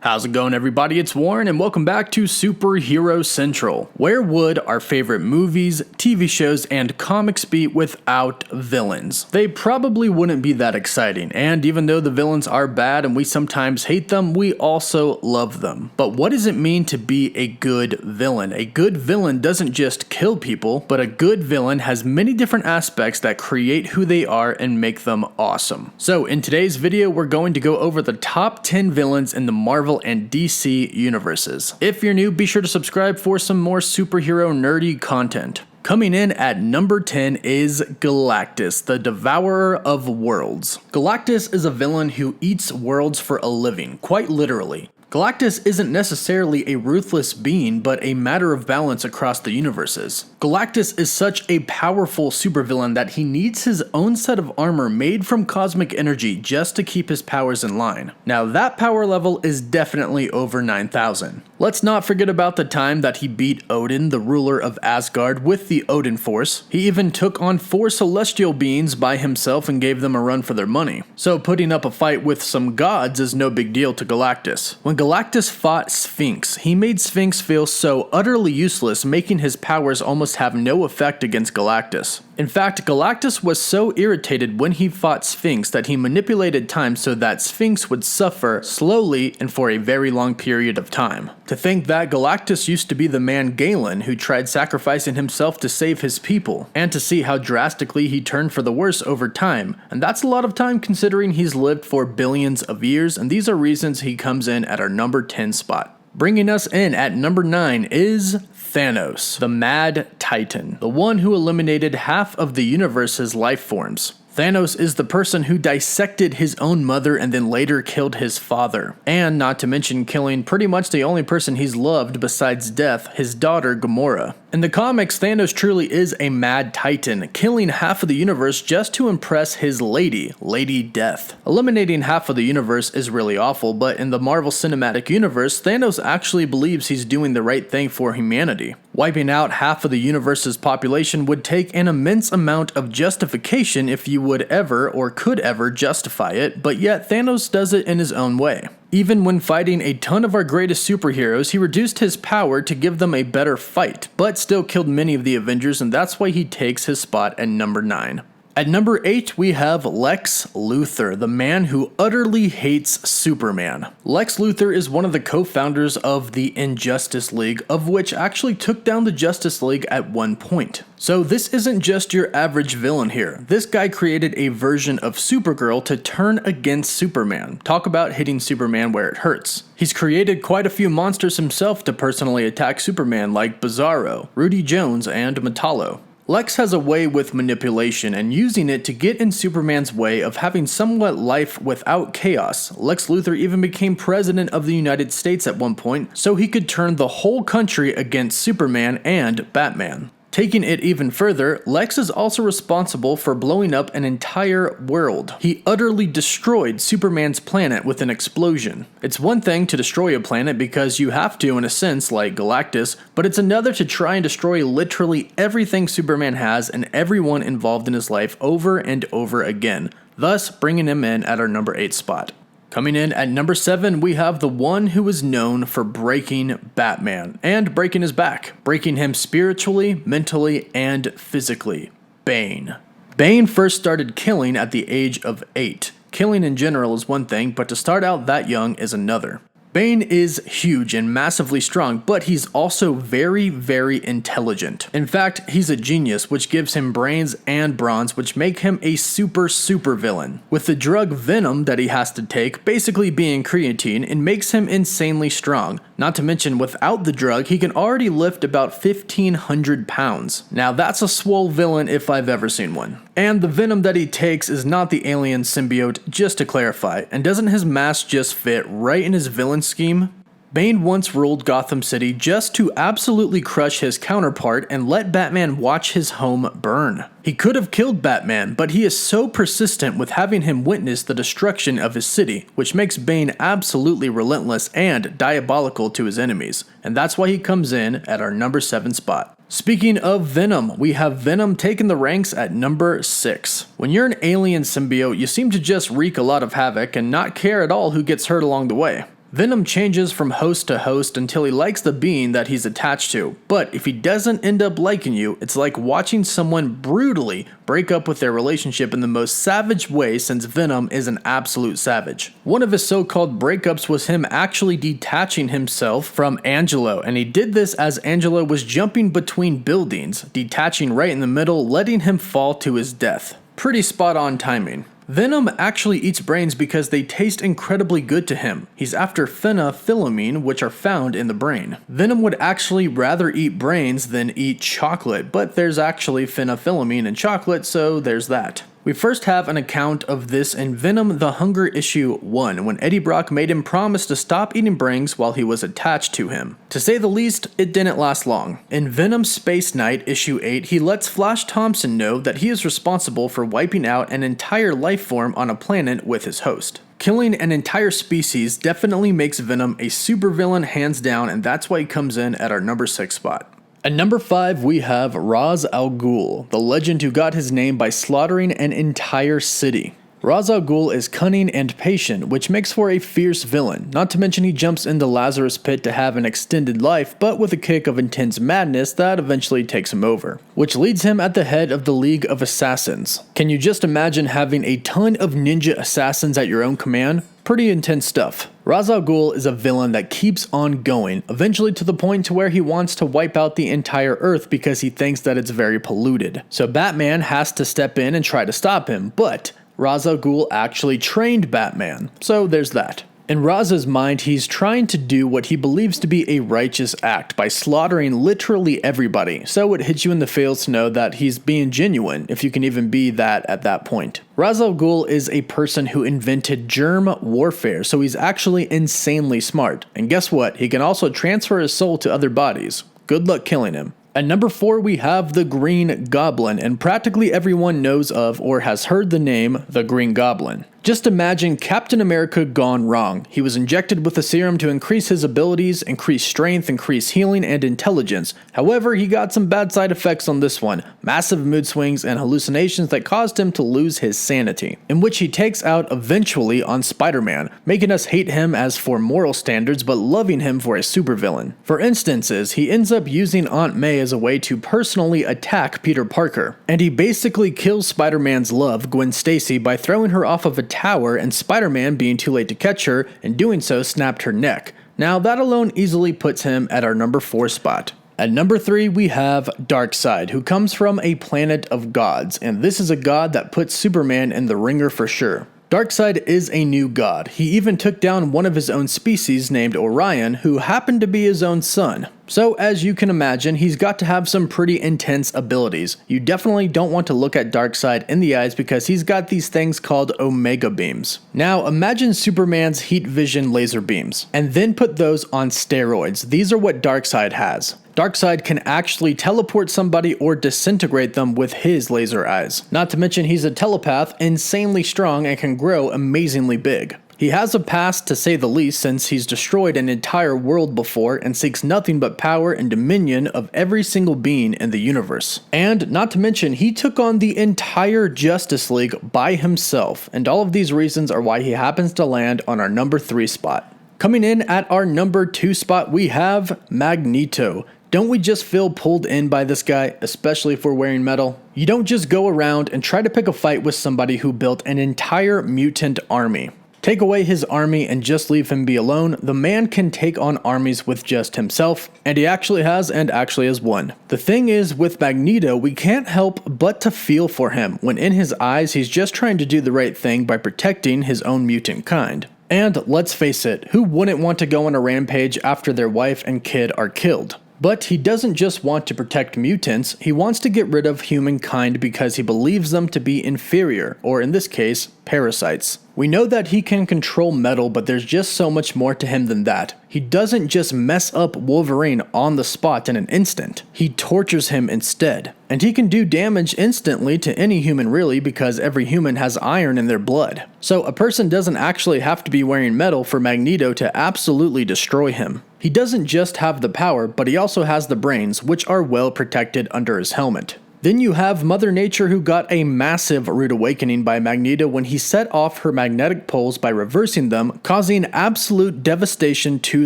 How's it going, everybody? It's Warren, and welcome back to Superhero Central. Where would our favorite movies, TV shows, and comics be without villains? They probably wouldn't be that exciting, and even though the villains are bad and we sometimes hate them, we also love them. But what does it mean to be a good villain? A good villain doesn't just kill people, but a good villain has many different aspects that create who they are and make them awesome. So in today's video, we're going to go over the top 10 villains in the Marvel and DC universes. If you're new, be sure to subscribe for some more superhero nerdy content. Coming in at number 10 is Galactus, the Devourer of Worlds. Galactus is a villain who eats worlds for a living, quite literally. Galactus isn't necessarily a ruthless being, but a matter of balance across the universes. Galactus is such a powerful supervillain that he needs his own set of armor made from cosmic energy just to keep his powers in line. Now that power level is definitely over 9,000. Let's not forget about the time that he beat Odin, the ruler of Asgard, with the Odin Force. He even took on 4 celestial beings by himself and gave them a run for their money. So putting up a fight with some gods is no big deal to Galactus. When Galactus fought Sphinx, he made Sphinx feel so utterly useless, making his powers almost have no effect against Galactus. In fact, Galactus was so irritated when he fought Sphinx that he manipulated time so that Sphinx would suffer slowly and for a very long period of time. To think that Galactus used to be the man Galen who tried sacrificing himself to save his people, and to see how drastically he turned for the worse over time, and that's a lot of time considering he's lived for billions of years, and these are reasons he comes in at our number 10 spot. Bringing us in at number 9 is THANOS, the Mad Titan, the one who eliminated half of the universe's life forms. Thanos is the person who dissected his own mother and then later killed his father. And not to mention killing pretty much the only person he's loved besides death, his daughter Gamora. In the comics, Thanos truly is a mad titan, killing half of the universe just to impress his lady, Lady Death. Eliminating half of the universe is really awful, but in the Marvel Cinematic Universe, Thanos actually believes he's doing the right thing for humanity. Wiping out half of the universe's population would take an immense amount of justification if you would ever or could ever justify it, but yet Thanos does it in his own way. Even when fighting a ton of our greatest superheroes, he reduced his power to give them a better fight, but still killed many of the Avengers, and that's why he takes his spot at number 9. At number 8, we have Lex Luthor, the man who utterly hates Superman. Lex Luthor is one of the co-founders of the Injustice League, of which actually took down the Justice League at one point. So this isn't just your average villain here. This guy created a version of Supergirl to turn against Superman. Talk about hitting Superman where it hurts. He's created quite a few monsters himself to personally attack Superman, like Bizarro, Rudy Jones, and Metallo. Lex has a way with manipulation and using it to get in Superman's way of having somewhat life without chaos. Lex Luthor even became president of the United States at one point so he could turn the whole country against Superman and Batman. Taking it even further, Lex is also responsible for blowing up an entire world. He utterly destroyed Superman's planet with an explosion. It's one thing to destroy a planet because you have to in a sense, like Galactus, but it's another to try and destroy literally everything Superman has and everyone involved in his life over and over again, thus bringing him in at our number 8 spot. Coming in at number 7, we have the one who is known for breaking Batman, and breaking his back, breaking him spiritually, mentally, and physically. Bane. Bane first started killing at the age of 8. Killing in general is one thing, but to start out that young is another. Bane is huge and massively strong, but he's also very, very intelligent. In fact, he's a genius, which gives him brains and bronze, which make him a super villain. With the drug Venom that he has to take, basically being creatine, it makes him insanely strong. Not to mention, without the drug, he can already lift about 1,500 pounds. Now that's a swole villain if I've ever seen one. And the venom that he takes is not the alien symbiote, just to clarify, and doesn't his mask just fit right in his villain scheme? Bane once ruled Gotham City just to absolutely crush his counterpart and let Batman watch his home burn. He could have killed Batman, but he is so persistent with having him witness the destruction of his city, which makes Bane absolutely relentless and diabolical to his enemies, and that's why he comes in at our number 7 spot. Speaking of Venom, we have Venom taking the ranks at number 6. When you're an alien symbiote, you seem to just wreak a lot of havoc and not care at all who gets hurt along the way. Venom changes from host to host until he likes the being that he's attached to, but if he doesn't end up liking you, it's like watching someone brutally break up with their relationship in the most savage way, since Venom is an absolute savage. One of his so-called breakups was him actually detaching himself from Angelo, and he did this as Angelo was jumping between buildings, detaching right in the middle, letting him fall to his death. Pretty spot on timing. Venom actually eats brains because they taste incredibly good to him. He's after phenethylamine, which are found in the brain. Venom would actually rather eat brains than eat chocolate, but there's actually phenethylamine in chocolate, so there's that. We first have an account of this in Venom the Hunger issue 1, when Eddie Brock made him promise to stop eating brains while he was attached to him. To say the least, it didn't last long. In Venom Space Knight issue 8, he lets Flash Thompson know that he is responsible for wiping out an entire life form on a planet with his host. Killing an entire species definitely makes Venom a supervillain hands down, and that's why he comes in at our number 6 spot. At number 5, we have Ra's al Ghul, the legend who got his name by slaughtering an entire city. Ra's al Ghul is cunning and patient, which makes for a fierce villain, not to mention he jumps into Lazarus Pit to have an extended life, but with a kick of intense madness that eventually takes him over, which leads him at the head of the League of Assassins. Can you just imagine having a ton of ninja assassins at your own command? Pretty intense stuff. Ra's al Ghul is a villain that keeps on going, eventually to the point to where he wants to wipe out the entire Earth because he thinks that it's very polluted. So Batman has to step in and try to stop him, but Ra's al Ghul actually trained Batman, so there's that. In Raz's mind, he's trying to do what he believes to be a righteous act by slaughtering literally everybody, so it hits you in the feels to know that he's being genuine, if you can even be that at that point. Ra's al Ghul is a person who invented germ warfare, so he's actually insanely smart. And guess what? He can also transfer his soul to other bodies. Good luck killing him. At number 4, we have the Green Goblin, and practically everyone knows of or has heard the name the Green Goblin. Just imagine Captain America gone wrong. He was injected with a serum to increase his abilities, increase strength, increase healing, and intelligence. However, he got some bad side effects on this one, massive mood swings and hallucinations that caused him to lose his sanity, in which he takes out eventually on Spider-Man, making us hate him as for moral standards but loving him for a supervillain. For instances, he ends up using Aunt May as a way to personally attack Peter Parker, and he basically kills Spider-Man's love, Gwen Stacy, by throwing her off of a tower, and Spider-Man being too late to catch her, and doing so snapped her neck. Now that alone easily puts him at our number 4 spot. At number 3, we have DARKSEID, who comes from a planet of gods, and this is a god that puts Superman in the ringer for sure. DARKSEID is a new god. He even took down one of his own species named Orion, who happened to be his own son. So as you can imagine, he's got to have some pretty intense abilities. You definitely don't want to look at DARKSEID in the eyes because he's got these things called Omega beams. Now imagine Superman's heat vision laser beams, and then put those on steroids. These are what DARKSEID has. DARKSEID can actually teleport somebody or disintegrate them with his laser eyes. Not to mention he's a telepath, insanely strong, and can grow amazingly big. He has a past to say the least, since he's destroyed an entire world before and seeks nothing but power and dominion of every single being in the universe. And not to mention, he took on the entire Justice League by himself, and all of these reasons are why he happens to land on our number 3 spot. Coming in at our number 2 spot, we have Magneto. Don't we just feel pulled in by this guy, especially if we're wearing metal? You don't just go around and try to pick a fight with somebody who built an entire mutant army. Take away his army and just leave him be alone, the man can take on armies with just himself, and he actually has won. The thing is, with Magneto, we can't help but to feel for him, when in his eyes he's just trying to do the right thing by protecting his own mutant kind. And let's face it, who wouldn't want to go on a rampage after their wife and kid are killed? But he doesn't just want to protect mutants, he wants to get rid of humankind because he believes them to be inferior, or in this case, parasites. We know that he can control metal, but there's just so much more to him than that. He doesn't just mess up Wolverine on the spot in an instant, he tortures him instead. And he can do damage instantly to any human really, because every human has iron in their blood. So a person doesn't actually have to be wearing metal for Magneto to absolutely destroy him. He doesn't just have the power, but he also has the brains, which are well protected under his helmet. Then you have Mother Nature, who got a massive rude awakening by Magneto when he set off her magnetic poles by reversing them, causing absolute devastation to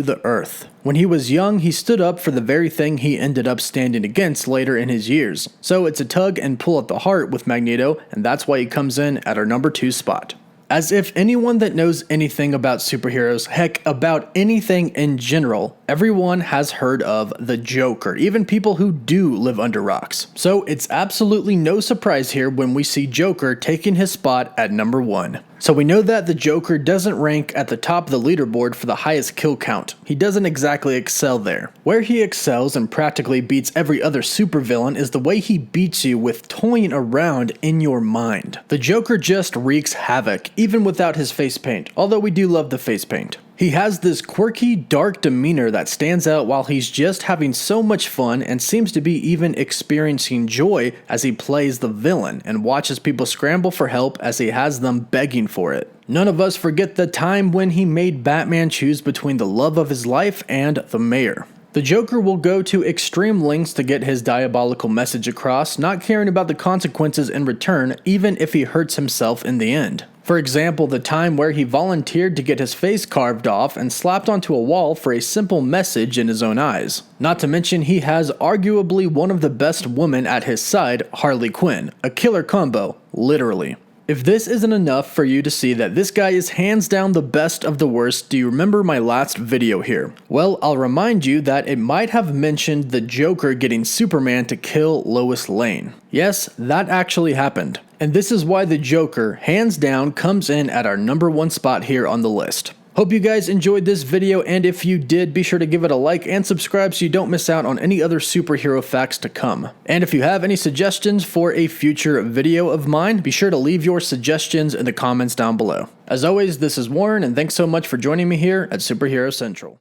the Earth. When he was young, he stood up for the very thing he ended up standing against later in his years. So it's a tug and pull at the heart with Magneto, and that's why he comes in at our number 2 spot. As if anyone that knows anything about superheroes, heck, about anything in general, everyone has heard of the Joker, even people who do live under rocks. So it's absolutely no surprise here when we see Joker taking his spot at number 1. So we know that the Joker doesn't rank at the top of the leaderboard for the highest kill count. He doesn't exactly excel there. Where he excels and practically beats every other supervillain is the way he beats you with toying around in your mind. The Joker just wreaks havoc, even without his face paint, although we do love the face paint. He has this quirky, dark demeanor that stands out while he's just having so much fun and seems to be even experiencing joy as he plays the villain and watches people scramble for help as he has them begging for it. None of us forget the time when he made Batman choose between the love of his life and the mayor. The Joker will go to extreme lengths to get his diabolical message across, not caring about the consequences in return, even if he hurts himself in the end. For example, the time where he volunteered to get his face carved off and slapped onto a wall for a simple message in his own eyes. Not to mention, he has arguably one of the best women at his side, Harley Quinn, a killer combo, literally. If this isn't enough for you to see that this guy is hands down the best of the worst, do you remember my last video here? Well, I'll remind you that it might have mentioned the Joker getting Superman to kill Lois Lane. Yes, that actually happened. And this is why the Joker, hands down, comes in at our number 1 spot here on the list. Hope you guys enjoyed this video, and if you did, be sure to give it a like and subscribe so you don't miss out on any other superhero facts to come. And if you have any suggestions for a future video of mine, be sure to leave your suggestions in the comments down below. As always, this is Warren, and thanks so much for joining me here at Superhero Central.